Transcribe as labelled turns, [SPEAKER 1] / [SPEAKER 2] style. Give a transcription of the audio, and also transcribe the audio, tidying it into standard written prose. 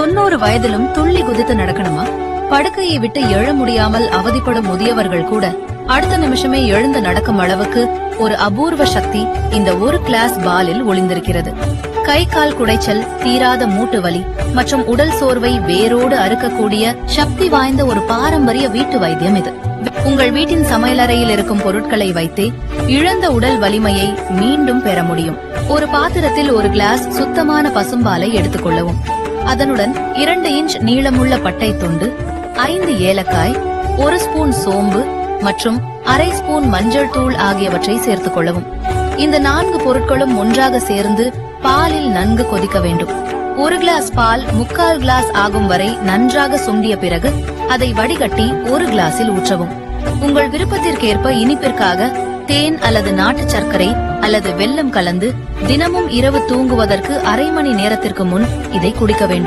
[SPEAKER 1] 90 வயதிலும் துள்ளி குதித்து நடக்கணுமா? படுக்கையை விட்டு எழ முடியாமல் அவதிப்படும் முதியவர்கள் கூட அடுத்த நிமிஷமே எழுந்து நடக்கும் அளவுக்கு ஒரு அபூர்வ சக்தி இந்த ஒரு கிளாஸ் பாலில் ஒளிந்திருக்கிறது. கை கால் குடைச்சல், தீராத மூட்டு வலி மற்றும் உடல் சோர்வை வேரோடு அறுக்கக்கூடிய சக்தி வாய்ந்த ஒரு பாரம்பரிய வீட்டு வைத்தியம் இது. உங்கள் வீட்டின் சமையலறையில் இருக்கும் பொருட்களை வைத்தே இழந்த உடல் வலிமையை மீண்டும் பெற முடியும். ஒரு பாத்திரத்தில் ஒரு கிளாஸ் சுத்தமான பசும்பாலை எடுத்துக்கொள்ளவும். அதனுடன் 2 இன்ச் நீளமுள்ள பட்டை துண்டு, 5 ஏலக்காய், 1 ஸ்பூன் சோம்பு மற்றும் அரை ஸ்பூன் மஞ்சள் தூள் ஆகியவற்றை சேர்த்துக் கொள்ளவும். இந்த 4 பொருட்களும் ஒன்றாக சேர்ந்து பாலில் நன்கு கொதிக்க வேண்டும். 1 கிளாஸ் பால் 3/4 கிளாஸ் ஆகும் வரை நன்றாக சுண்டிய பிறகு அதை வடிகட்டி 1 கிளாஸில் ஊற்றவும். உங்கள் விருப்பத்திற்கேற்ப இனிப்பிற்காக தேன் அல்லது நாட்டு சர்க்கரை அல்லது வெல்லம் கலந்து தினமும் இரவு தூங்குவதற்கு அரை மணி நேரத்திற்கு முன் இதை குடிக்க வேண்டும்.